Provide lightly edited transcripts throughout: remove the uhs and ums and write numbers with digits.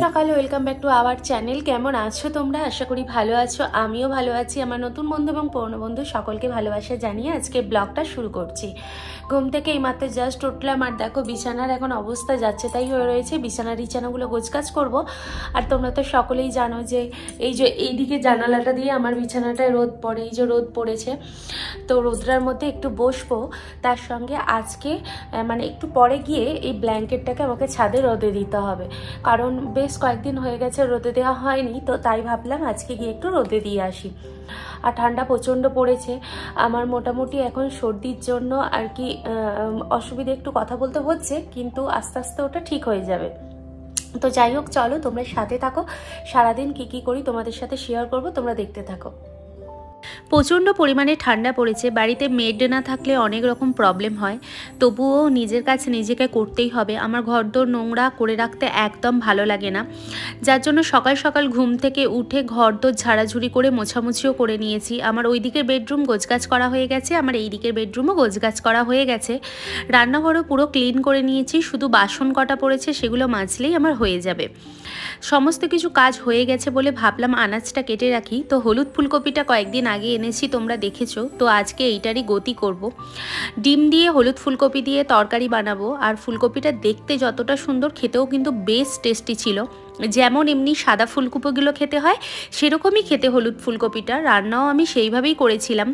সকাল, welcome back to our channel. কেমন আছো তোমরা? আশা করি ভালো আছো, আমিও ভালো আছি। আমার নতুন বন্ধু এবং পুরনো বন্ধু সকলকে ভালোবাসা জানিয়ে আজকে ব্লগটা শুরু করছি। ঘুম থেকে এইমাত্র জাস্ট উঠলাম, আর দেখো বিছানার এখন অবস্থা যাচ্ছে তাই হয়ে রয়েছে। বিছানাগুলো গোছগাছ করব। আর তোমরা তো সকলেই জানো যে এইদিকে জানালাটা দিয়ে আমার বিছানাটায় রোদ পড়ে, এই যে রোদ পড়েছে, তো রোদটার মধ্যে একটু বসবো। তার সঙ্গে আজকে মানে একটু পরে গিয়ে এই ব্ল্যাঙ্কেটটাকে আমাকে ছাদে রোদে দিতে হবে, কারণ বেশ কয়েকদিন হয়ে গেছে রোদে দেওয়া হয়নি, তো তাই ভাবলাম আজকে গিয়ে একটু রোদে দিয়ে আসি। আর ঠান্ডা প্রচণ্ড পড়েছে আমার, মোটামুটি এখন সর্দির জন্য আর কি অসুবিধা, একটু কথা বলতে হচ্ছে, কিন্তু আস্তে আস্তে ওটা ঠিক হয়ে যাবে। তো যাই হোক, চলো তোমরা সাথে থাকো, সারাদিন কি করি তোমাদের সাথে শেয়ার করব, তোমরা দেখতে থাকো। প্রচণ্ড পরিমাণে ঠান্ডা পড়েছে, বাড়িতে মেড না থাকলে অনেক রকম প্রবলেম হয়, তবুও নিজের কাছে নিজেকে করতেই হবে। আমার ঘরদোর নোংরা করে রাখতে একদম ভালো লাগে না, যার জন্য সকাল সকাল ঘুম থেকে উঠে ঘরদোর ঝাড়াঝুড়ি করে মোছামুছিও করে নিয়েছি। আমার ওই দিকের বেডরুম গোছগাছ করা হয়ে গেছে, আমার এই দিকের বেডরুমও গোছগাছ করা হয়ে গেছে। রান্নাঘরও পুরো ক্লিন করে নিয়েছি, শুধু বাসন কটা পড়েছে, সেগুলো মাজলেই আমার হয়ে যাবে। সমস্ত কিছু কাজ হয়ে গেছে বলে ভাবলাম আনাজটা কেটে রাখি। তো হলুদ ফুলকপিটা কয়েকদিন আগে এনেছি, তোমরা দেখেছো, তো আজকে এইটারই গতি করব। ডিম দিয়ে হলুদ ফুলকপি দিয়ে তরকারি বানাবো। আর ফুলকপিটা দেখতে যতটা সুন্দর, খেতেও কিন্তু বেশ টেস্টি ছিল। যেমন এমনি সাদা ফুলকপিগুলো খেতে হয় সেরকমই খেতে হলুদ ফুলকপিটা, রান্নাও আমি সেইভাবেই করেছিলাম।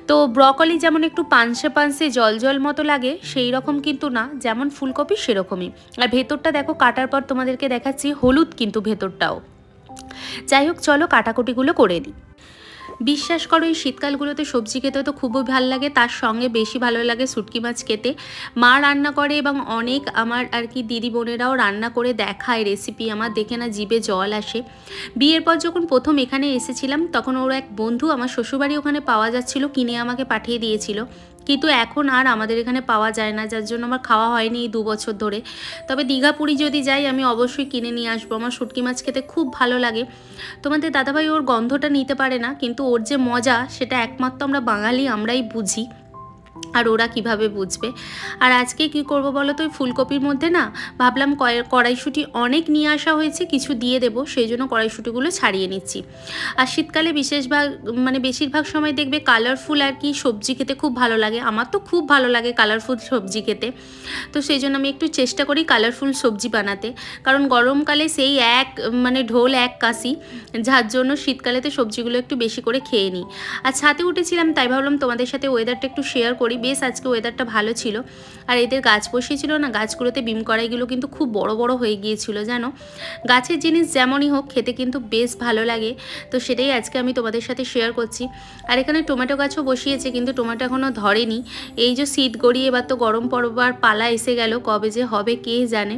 তো ব্রকলি যেমন একটু পানসে পানসে জল জল মতো লাগে, সেই রকম কিন্তু না, যেমন ফুলকপি সেরকমই। আর ভেতরটা দেখো, কাটার পর তোমাদেরকে দেখাচ্ছি, হলুদ কিন্তু ভেতরটাও। যাই হোক, চলো কাটাকুটিগুলো করে দিই। বিশ্বাস করো, এই শীতকালগুলোতে সবজি খেতে তো খুবই ভালো লাগে, তার সঙ্গে বেশি ভালো লাগে শুটকি মাছ খেতে। মা রান্না করে এবং অনেক আমার আর কি দিদি বোনেরাও রান্না করে দেখায় রেসিপি, আমার দেখে না জিভে জল আসে। বিয়ের পর যখন প্রথম এখানে এসেছিলাম, তখন ওর এক বন্ধু আমার শ্বশুরবাড়ি ওখানে পাওয়া যাচ্ছিল, কিনে আমাকে পাঠিয়ে দিয়েছিল, কিন্তু এখন আর আমাদের এখানে পাওয়া যায় না, যার জন্য আমার খাওয়া হয়নি এই 2 বছর ধরে। তবে দীঘা পুরী যদি যাই আমি অবশ্যই কিনে নিয়ে আসবো, আমার শুটকি মাছ খেতে খুব ভালো লাগে। তোমাদের দাদাভাই ওর গন্ধটা নিতে পারে না, কিন্তু ওর যে মজা সেটা একমাত্র আমরা বাঙালি আমরাই বুঝি, আর ওরা কিভাবে বুঝবে। আর আজকে কি করব বলো তো, ওই ফুলকপির মধ্যে না ভাবলাম কড়াইশুঁটি অনেক নিয়ে আসা হয়েছে, কিছু দিয়ে দেবো, সেই জন্য কড়াইশুঁটিগুলো ছাড়িয়ে নিচ্ছি। আর শীতকালে বেশিরভাগ সময় দেখবে কালারফুল আর কি সবজি খেতে খুব ভালো লাগে, আমার তো খুব ভালো লাগে কালারফুল সবজি খেতে। তো সেই জন্য আমি একটু চেষ্টা করি কালারফুল সবজি বানাতে, কারণ গরমকালে সেই ঢোল এক কাশি, যার জন্য শীতকালেতে সবজিগুলো একটু বেশি করে খেয়ে নিই। আর ছাদে উঠেছিলাম, তাই ভাবলাম তোমাদের সাথে ওয়েদারটা একটু শেয়ার করি। বেশ আজকে ওয়েদারটা ভালো ছিল। আর এদের গাছ বসিয়েছিল না, গাছগুলোতে বিম কড়াইগুলো কিন্তু খুব বড় বড় হয়ে গিয়েছিল জানো। গাছের জিনিস যেমনই হোক, খেতে কিন্তু বেশ ভালো লাগে, তো সেটাই আজকে আমি তোমাদের সাথে শেয়ার করছি। আর এখানে টমেটো গাছও বসিয়েছে, কিন্তু টমেটো এখনও ধরেনি। এই যে শীত গড়িয়ে এবার তো গরম পড়বার পালা এসে গেল, কবে যে হবে কে জানে।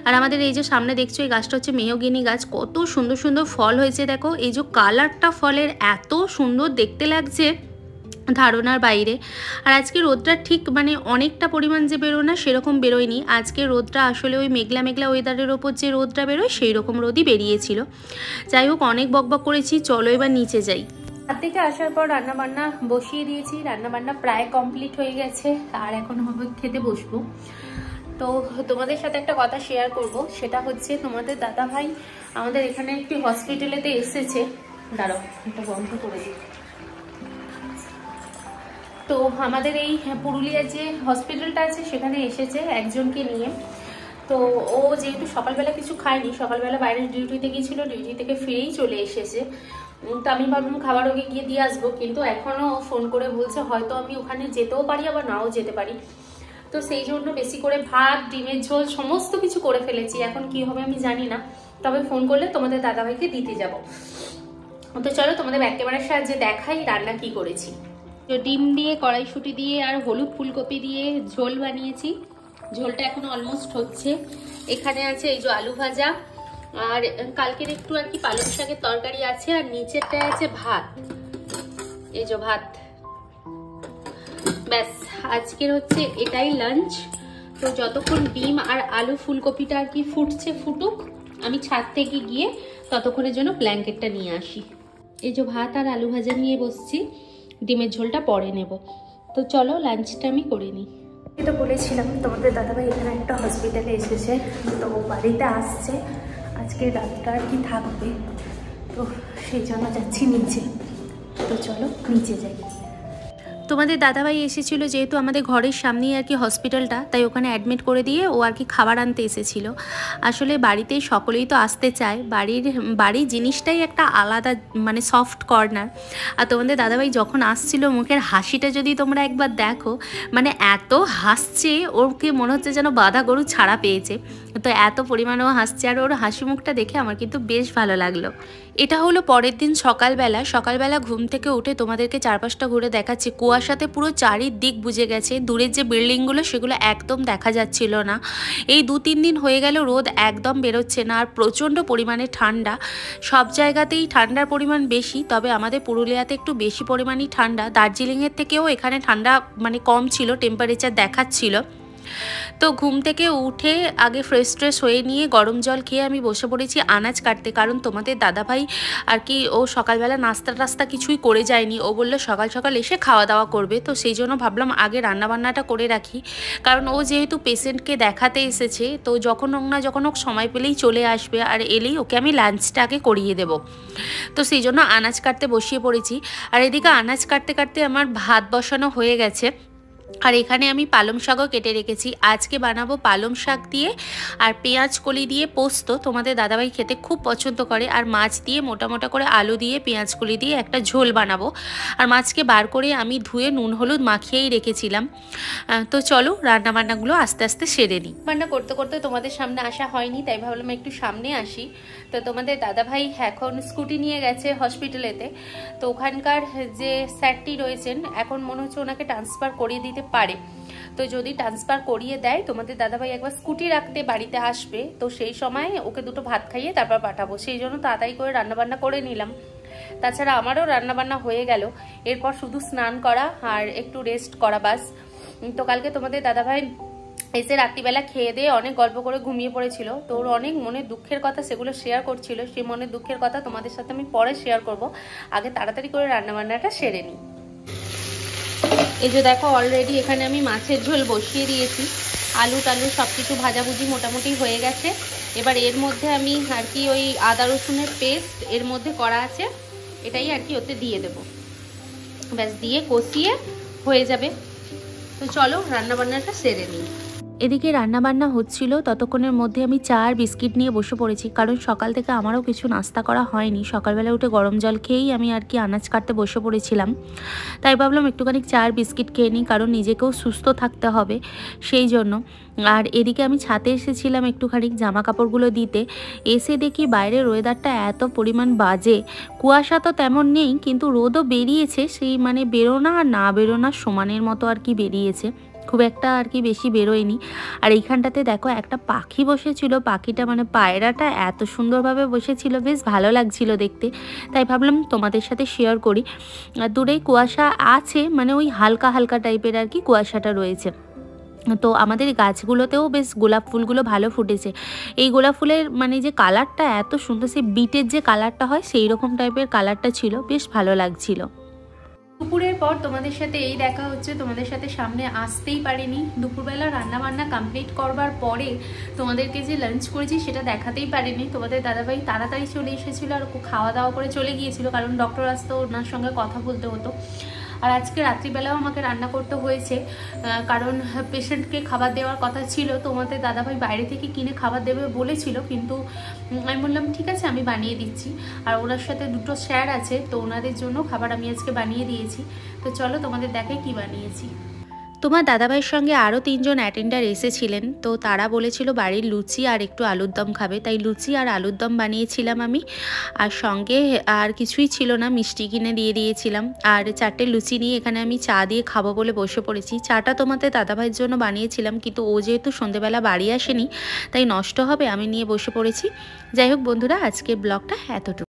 আর আমাদের এই যে সামনে দেখছো, এই গাছটা হচ্ছে মেহগিনি গাছ, কত সুন্দর সুন্দর ফল হয়েছে দেখো। এই যে কালারটা ফলের এত সুন্দর দেখতে লাগছে, ধারণার বাইরে। আর আজকে রোদটা ঠিক অনেকটা পরিমাণ যে বেরো না সেরকম বেরোয়নি, আজকে রোদটা আসলে ওই মেঘলা মেঘলা ওয়েদারের ওপর যে রোদটা বেরোয় সেই রকম রোদই বেরিয়েছিল। যাই হোক, অনেক বকবক করেছি, চলো এবার নিচে যাই। হাত থেকে আসার পর রান্নাবান্না বসিয়ে দিয়েছি, রান্নাবান্না প্রায় কমপ্লিট হয়ে গেছে, আর এখন হবে খেতে বসবো। তো তোমাদের সাথে একটা কথা শেয়ার করব, সেটা হচ্ছে তোমাদের দাদাভাই আমাদের এখানে একটি হসপিটালেতে এসেছে। দাঁড়াও, এটা বন্ধ করে দিই। তো আমাদের এই পুরুলিয়ার যে হসপিটালটা আছে সেখানে এসেছে একজনকে নিয়ে। তো ও যেহেতু সকালবেলা কিছু খায়নি, সকালবেলা বাইরের ডিউটিতে গিয়েছিল, ডিউটি থেকে ফিরেই চলে এসেছে। তো আমি ভাবলাম খাবার ওকে গিয়ে দিয়ে আসবো, কিন্তু এখনও ফোন করে বলছে হয়তো আমি ওখানে যেতেও পারি আবার নাও যেতে পারি। তো সেই জন্য বেশি করে ভাত, ডিমের ঝোল সমস্ত কিছু করে ফেলেছি, এখন কি হবে আমি জানি না, তবে ফোন করলে তোমাদের দাদাভাইকে দিতে যাব। তো চলো তোমাদের ব্যাক ক্যামেরার সাহায্যে দেখাই রান্না কি করেছি। ডিম দিয়ে, কড়াইশুঁটি দিয়ে আর হলুদ ফুলকপি দিয়ে ঝোল বানিয়েছি, ঝোলটা এখন অলমোস্ট হচ্ছে। এখানে আছে এই যে আলু ভাজা, আর কালকের একটু আর কি পালং শাকের তরকারি আছে, আর নিচেরটায় আছে ভাত, এই যে ভাত। ব্যাস, আজকের হচ্ছে এটাই লাঞ্চ। তো যতক্ষণ ডিম আর আলু ফুলকপিটা আর কি ফুটুক, আমি ছাদ থেকে গিয়ে ততক্ষণের জন্য ব্ল্যাঙ্কেটটা নিয়ে আসি। এই যে ভাত আর আলু ভাজা নিয়ে বসছি, ডিমের ঝোলটা পরে নেব। তো চলো লাঞ্চটা আমি করে নিই। তো বলেছিলাম তোমাদের দাদাভাই এখানে একটা হসপিটালে এসেছে, তো বাড়িতে আসছে, আজকে রাতটা আর কি থাকবে, তো সেই জন্য যাচ্ছি নিচে। তো চলো নিচে যাই। তোমাদের দাদাভাই এসেছিলো, যেহেতু আমাদের ঘরের সামনেই আর কি হসপিটালটা, তাই ওখানে অ্যাডমিট করে দিয়ে ও আর কি খাবার আনতে এসেছিল। আসলে বাড়িতে সকলেই তো আসতে চায়, বাড়ির জিনিসটাই একটা আলাদা মানে সফট কর্নার। আর তোমাদের দাদাভাই যখন আসছিল মুখের হাসিটা যদি তোমরা একবার দেখো, মানে এত হাসছে, ওকে মনে হচ্ছে যেন বাঁধা গরু ছাড়া পেয়েছে। তো এত পরিমাণেও হাসছে, আর ওর হাসি মুখটা দেখে আমার কিন্তু বেশ ভালো লাগলো। এটা হলো পরের দিন সকালবেলা ঘুম থেকে উঠে তোমাদেরকে চারপাশটা ঘুরে দেখাচ্ছি। কুয়াশাতে পুরো চারিদিক বুঝে গেছে, দূরের যে বিল্ডিংগুলো সেগুলো একদম দেখা যাচ্ছিল না। এই 2-3 দিন হয়ে গেল রোদ একদম বেরোচ্ছে না, আর প্রচণ্ড পরিমাণে ঠান্ডা। সব জায়গাতেই ঠান্ডার পরিমাণ বেশি, তবে আমাদের পুরুলিয়াতে একটু বেশি পরিমাণেই ঠান্ডা। দার্জিলিংয়ের থেকেও এখানে ঠান্ডা মানে কম ছিল, টেম্পারেচার দেখাচ্ছিল। তো ঘুম থেকে উঠে আগে ফ্রেশ হয়ে নিয়ে গরম জল খেয়ে আমি বসে পড়েছি আনাজ কাটতে, কারণ তোমাদের দাদাভাই আর কি ও সকালবেলা নাস্তা কিছুই করে যায়নি। ও বললো সকাল এসে খাওয়া দাওয়া করবে, তো সেই জন্য ভাবলাম আগে রান্নাবান্নাটা করে রাখি, কারণ ও যেহেতু পেশেন্টকে দেখাতে এসেছে, তো যখন ও সময় পেলেই চলে আসবে, আর এলেই ওকে আমি লাঞ্চটা আগে করিয়ে দেবো। তো সেই জন্য আনাজ কাটতে বসিয়ে পড়েছি। আর এদিকে আনাজ কাটতে আমার ভাত বসানো হয়ে গেছে। আর এখানে আমি পালং শাকও কেটে রেখেছি। আজকে বানাবো পালং শাক দিয়ে আর পেঁয়াজ কলি দিয়ে পোস্ত। তোমাদের দাদাভাই খেতে খুব পছন্দ করে। আর মাছ দিয়ে মোটা করে আলু দিয়ে পেঁয়াজ কলি দিয়ে একটা ঝোল বানাবো। আর মাছকে বার করে আমি ধুয়ে নুন হলুদ মাখিয়েই রেখেছিলাম। তো চলো রান্নাবান্নাগুলো আস্তে আস্তে সেরে নিই। রান্না করতে তোমাদের সামনে আসা হয়নি, তাই ভাবলাম একটু সামনে আসি। তো তোমাদের দাদাভাই এখন স্কুটি নিয়ে গেছে হসপিটালেতে। তো ওখানকার যে স্যারটি রয়েছেন, এখন মনে হচ্ছে ওনাকে ট্রান্সফার করিয়ে দিতে পারে। তো যদি ট্রান্সফার করিয়ে দেয়, তোমাদের দাদাভাই একবার স্কুটি রাখতে বাড়িতে আসবে, তো সেই সময় ওকে দুটো ভাত খাইয়ে তারপর পাঠাবো। সেই জন্য তাড়াতাড়ি করে রান্নাবান্না করে নিলাম। তাছাড়া আমারও রান্নাবান্না হয়ে গেল, এরপর শুধু স্নান করা আর একটু রেস্ট করা বাস। তো কালকে তোমাদের দাদাভাই এসে রাত্রিবেলা খেয়ে দিয়ে অনেক গল্প করে ঘুমিয়ে পড়েছিল। তো ওর অনেক মনের দুঃখের কথা সেগুলো শেয়ার করছিল। সেই মনের দুঃখের কথা তোমাদের সাথে আমি পরে শেয়ার করব। আগে তাড়াতাড়ি করে রান্নাবান্নাটা সেরে নিই। এই যে দেখো অলরেডি এখানে আমি মাছের ঝোল বসিয়ে দিয়েছি। আলু টালু সব কিছু ভাজাভুজি মোটামুটি হয়ে গেছে। এবার এর মধ্যে আমি আর কি ওই আদা রসুনের পেস্ট এর মধ্যে করা আছে, এটাই আর কি ওতে দিয়ে দেব। ব্যাস দিয়ে কষিয়ে হয়ে যাবে। তো চলো রান্নাবান্নাটা সেরে নিই। এদিকে রান্নাবান্না হচ্ছিল, ততক্ষণের মধ্যে আমি চা আর বিস্কিট নিয়ে বসে পড়েছি, কারণ সকাল থেকে আমারও কিছু নাস্তা করা হয়নি। সকালবেলা উঠে গরম জল খেয়েই আমি আর কি আনাজ কাটতে বসে পড়েছিলাম। তাই ভাবলাম একটুখানি চা আর বিস্কিট খেয়ে নিই, কারণ নিজেকেও সুস্থ থাকতে হবে সেই জন্য। আর এদিকে আমি ছাদে এসেছিলাম একটুখানি জামা কাপড়গুলো দিতে। এসে দেখি বাইরের ওয়েদারটা এত পরিমাণ বাজে। কুয়াশা তো তেমন নেই, কিন্তু রোদও বেরিয়েছে, সেই মানে বেরোনা আর না বেরোনা সমানের মতো আর কি বেরিয়েছে, খুব একটা আর কি বেশি বেরোয়নি। আর এইখানটাতে দেখো একটা পাখি বসেছিল, পাখিটা মানে পায়রাটা এত সুন্দরভাবে বসেছিল, বেশ ভালো লাগছিল দেখতে। তাই ভাবলাম তোমাদের সাথে শেয়ার করি। আর দূরেই কুয়াশা আছে, মানে ওই হালকা টাইপের আর কি কুয়াশাটা রয়েছে। তো আমাদের গাছগুলোতেও বেশ গোলাপ ফুলগুলো ভালো ফুটেছে। এই গোলাপ ফুলের মানে যে কালারটা এত সুন্দর, সেই বিটের যে কালারটা হয় সেই রকম টাইপের কালারটা ছিল, বেশ ভালো লাগছিল। দুপুরের পর তোমাদের সাথে এই দেখা হচ্ছে, তোমাদের সাথে সামনে আসতেই পারিনি। দুপুরবেলা রান্নাবান্না কমপ্লিট করবার পরে তোমাদেরকে যে লাঞ্চ করেছি সেটা দেখাতেই পারিনি। তোমাদের দাদাভাই তাড়াতাড়ি চলে এসেছিলো আর খাওয়া দাওয়া করে চলে গিয়েছিল, কারণ ডক্টর আসতো, ওনার সঙ্গে কথা বলতে হতো। আর আজকে রাত্রিবেলাও আমাকে রান্না করতে হয়েছে, কারণ পেশেন্টকে খাবার দেওয়ার কথা ছিল। তোমাদের দাদাভাই বাইরে থেকে কিনে খাবার দেবে বলেছিল, কিন্তু আমি বললাম ঠিক আছে আমি বানিয়ে দিচ্ছি। আর ওনার সাথে দুটো স্যার আছে, তো ওনাদের জন্য খাবার আমি আজকে বানিয়ে দিয়েছি। তো চলো তোমাদের দেখাই কি বানিয়েছি। তোমার দাদাভাইয়ের সঙ্গে আরও 3 জন অ্যাটেন্ডার এসেছিলেন, তো তারা বলেছিল বাড়ির লুচি আর একটু আলুর দম খাবে, তাই লুচি আর আলুর দম বানিয়েছিলাম আমি। আর সঙ্গে আর কিছুই ছিল না, মিষ্টি কিনে দিয়ে দিয়েছিলাম। আর 4টে লুচি নিয়ে এখানে আমি চা দিয়ে খাবো বলে বসে পড়েছি। চাটা তোমাদের দাদাভাইয়ের জন্য বানিয়েছিলাম, কিন্তু ও যেহেতু সন্ধেবেলা বাড়ি আসেনি, তাই নষ্ট হবে, আমি নিয়ে বসে পড়েছি। যাই হোক বন্ধুরা, আজকের ব্লগটা এতটুকু।